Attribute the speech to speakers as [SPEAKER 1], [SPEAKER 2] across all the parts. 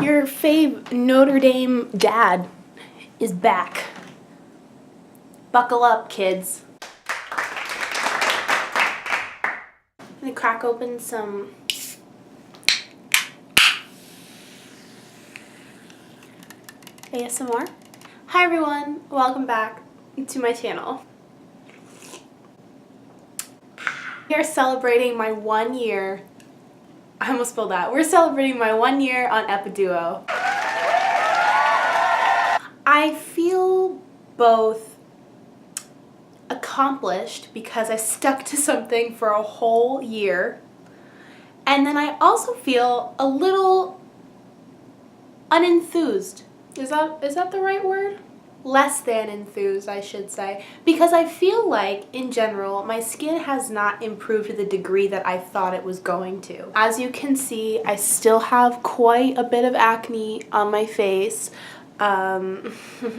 [SPEAKER 1] Your fave Notre Dame dad is back. Buckle up, kids. I'm gonna crack open some ASMR. Hi everyone, welcome back to my channel. We are celebrating my 1 year. I almost spilled that. We're celebrating my 1 year on Epiduo. I feel both accomplished because I stuck to something for a whole year, and then I also feel a little unenthused. Is that the right word? Less than enthused, I should say, because I feel like in general my skin has not improved to the degree that I thought it was going to. As you can see, I still have quite a bit of acne on my face. Nothing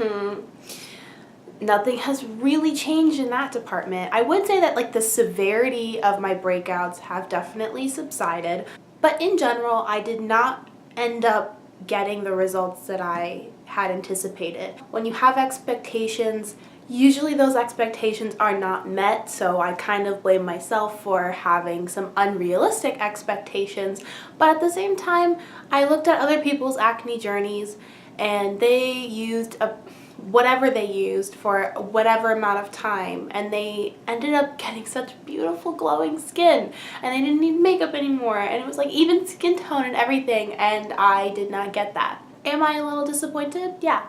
[SPEAKER 1] has really changed in that department. I would say that like the severity of my breakouts have definitely subsided, but in general I did not end up getting the results that I had anticipated. When you have expectations, usually those expectations are not met, so I kind of blame myself for having some unrealistic expectations. But at the same time, I looked at other people's acne journeys and they used whatever they used for whatever amount of time, and they ended up getting such beautiful glowing skin, and they didn't need makeup anymore, and it was like even skin tone and everything, and I did not get that. Am I a little disappointed? Yeah.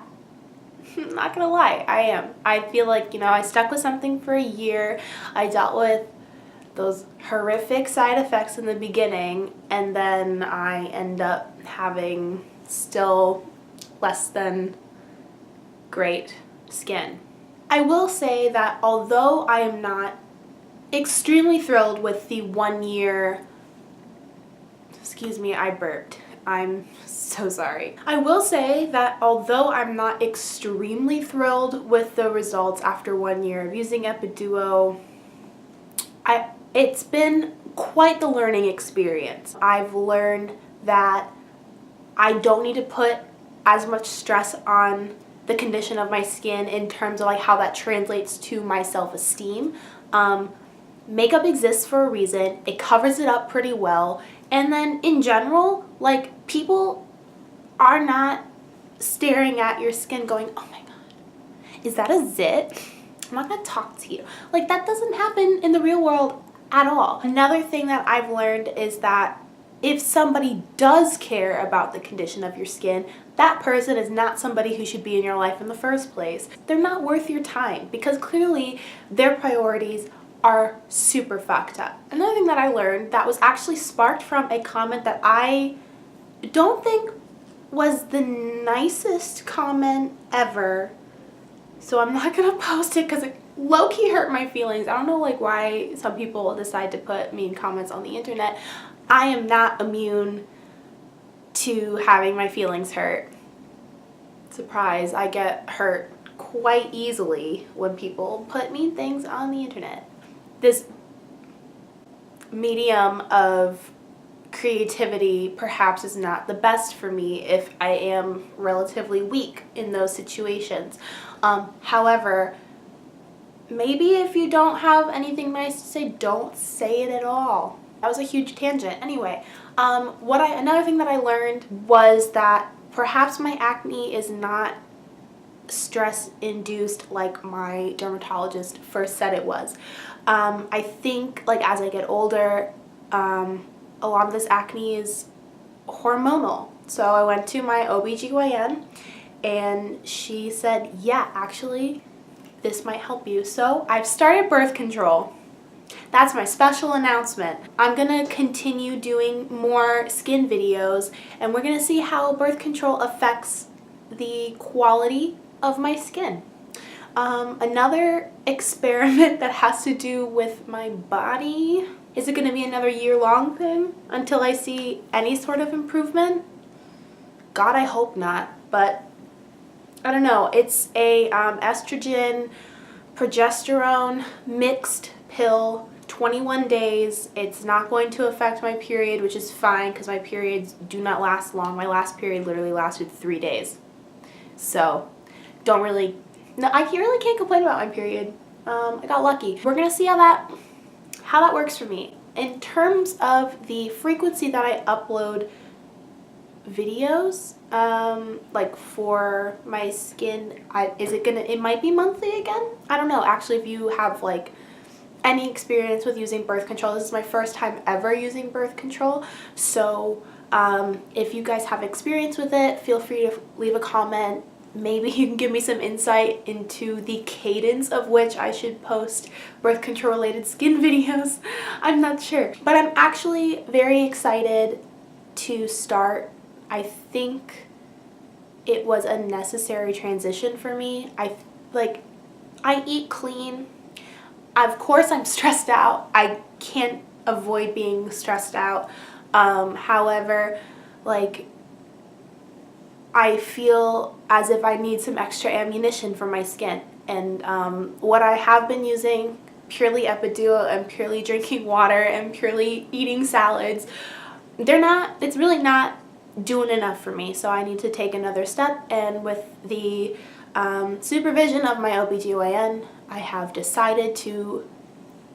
[SPEAKER 1] I'm not gonna lie, I am. I feel like, you know, I stuck with something for a year. I dealt with those horrific side effects in the beginning, and then I end up having still less than great skin. I will say that although I am not extremely thrilled with the 1 year, excuse me, I burped. I'm so sorry. I will say that although I'm not extremely thrilled with the results after 1 year of using Epiduo, it's been quite the learning experience. I've learned that I don't need to put as much stress on the condition of my skin in terms of like how that translates to my self-esteem. Makeup exists for a reason. It covers it up pretty well. And then in general, like, people are not staring at your skin going, oh my god, is that a zit? I'm not gonna talk to you. Like, that doesn't happen in the real world at all. Another thing that I've learned is that if somebody does care about the condition of your skin, that person is not somebody who should be in your life in the first place. They're not worth your time because clearly their priorities are super fucked up. Another thing that I learned that was actually sparked from a comment that I don't think was the nicest comment ever, so I'm not gonna post it because it low-key hurt my feelings. I don't know like why some people decide to put mean comments on the internet. I am not immune to having my feelings hurt. Surprise, I get hurt quite easily when people put mean things on the internet. This medium of creativity perhaps is not the best for me if I am relatively weak in those situations. However, maybe if you don't have anything nice to say, don't say it at all. That was a huge tangent. Anyway, another thing that I learned was that perhaps my acne is not stress-induced like my dermatologist first said it was. I think like as I get older, a lot of this acne is hormonal. So I went to my OBGYN and she said, yeah, actually, this might help you. So I've started birth control. That's my special announcement. I'm gonna continue doing more skin videos and we're gonna see how birth control affects the quality of my skin. Another experiment that has to do with my body. Is it gonna be another year-long thing until I see any sort of improvement? God, I hope not, but I don't know. It's a estrogen, progesterone mixed pill 21 days. It's not going to affect my period, which is fine because my periods do not last long. My last period literally lasted 3 days. So I really can't complain about my period. I got lucky. We're gonna see how that works for me. In terms of the frequency that I upload videos, like for my skin, it might be monthly again? I don't know. Actually, if you have like any experience with using birth control, this is my first time ever using birth control. So if you guys have experience with it, feel free to leave a comment. Maybe you can give me some insight into the cadence of which I should post birth control related skin videos. I'm not sure. But I'm actually very excited to start. I think it was a necessary transition for me. I eat clean. Of course I'm stressed out. I can't avoid being stressed out. However, like, I feel as if I need some extra ammunition for my skin. And what I have been using, purely Epiduo and purely drinking water and purely eating salads, it's really not doing enough for me. So I need to take another step, and with the supervision of my OBGYN, I have decided to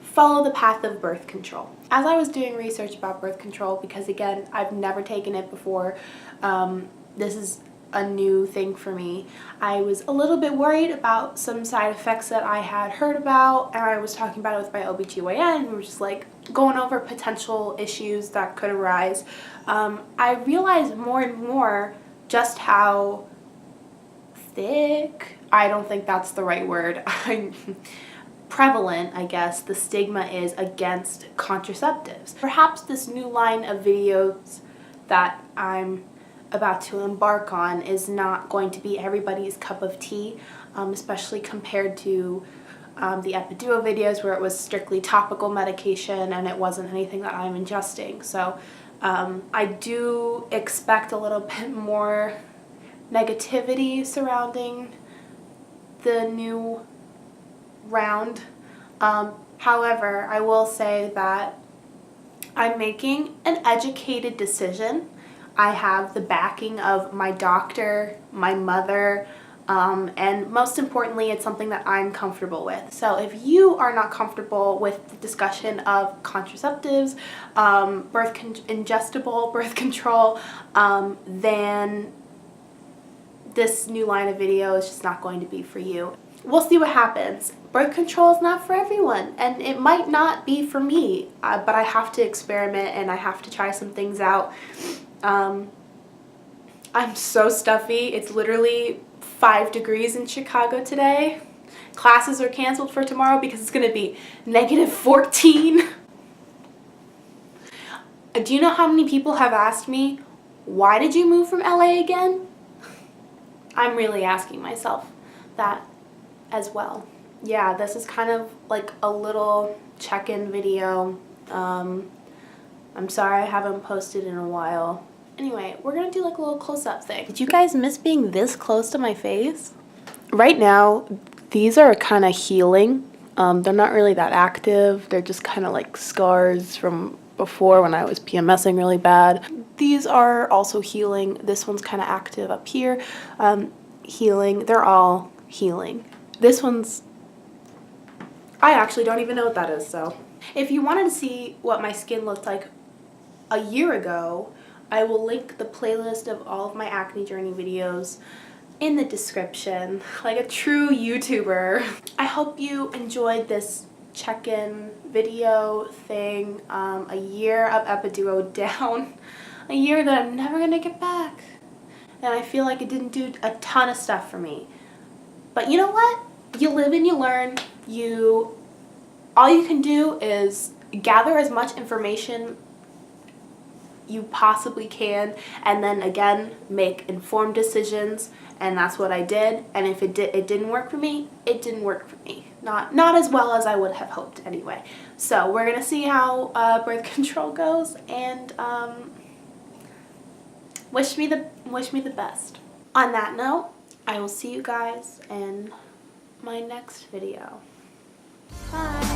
[SPEAKER 1] follow the path of birth control. As I was doing research about birth control, because again, I've never taken it before, this is a new thing for me, I was a little bit worried about some side effects that I had heard about, and I was talking about it with my OBGYN. We were just like going over potential issues that could arise. I realized more and more just how thick, I don't think that's the right word, prevalent, I guess, the stigma is against contraceptives. Perhaps this new line of videos that I'm about to embark on is not going to be everybody's cup of tea, especially compared to the Epiduo videos where it was strictly topical medication and it wasn't anything that I'm ingesting. So I do expect a little bit more negativity surrounding the new round. However, I will say that I'm making an educated decision. I have the backing of my doctor, my mother, and most importantly, it's something that I'm comfortable with. So if you are not comfortable with the discussion of contraceptives, ingestible birth control, then this new line of video is just not going to be for you. We'll see what happens. Birth control is not for everyone, and it might not be for me, but I have to experiment and I have to try some things out. I'm so stuffy. It's literally 5 degrees in Chicago today. Classes are canceled for tomorrow because it's gonna be -14. Do you know how many people have asked me, why did you move from LA again? I'm really asking myself that as well. Yeah, this is kind of like a little check-in video. I'm sorry I haven't posted in a while. Anyway, we're gonna do like a little close-up thing. Did you guys miss being this close to my face? Right now, these are kind of healing. They're not really that active. They're just kind of like scars from before when I was PMSing really bad. These are also healing. This one's kind of active up here. Healing. They're all healing. This one's, I actually don't even know what that is, so. If you wanted to see what my skin looked like a year ago, I will link the playlist of all of my acne journey videos in the description, like a true YouTuber. I hope you enjoyed this check-in video thing. A year of Epiduo down, a year that I'm never gonna get back. And I feel like it didn't do a ton of stuff for me. But you know what? You live and you learn. All you can do is gather as much information you possibly can, and then again make informed decisions, and that's what I did. And if it didn't work for me, it didn't work for me. Not as well as I would have hoped anyway. So we're gonna see how birth control goes, and wish me the best. On that note, I will see you guys in my next video. Bye.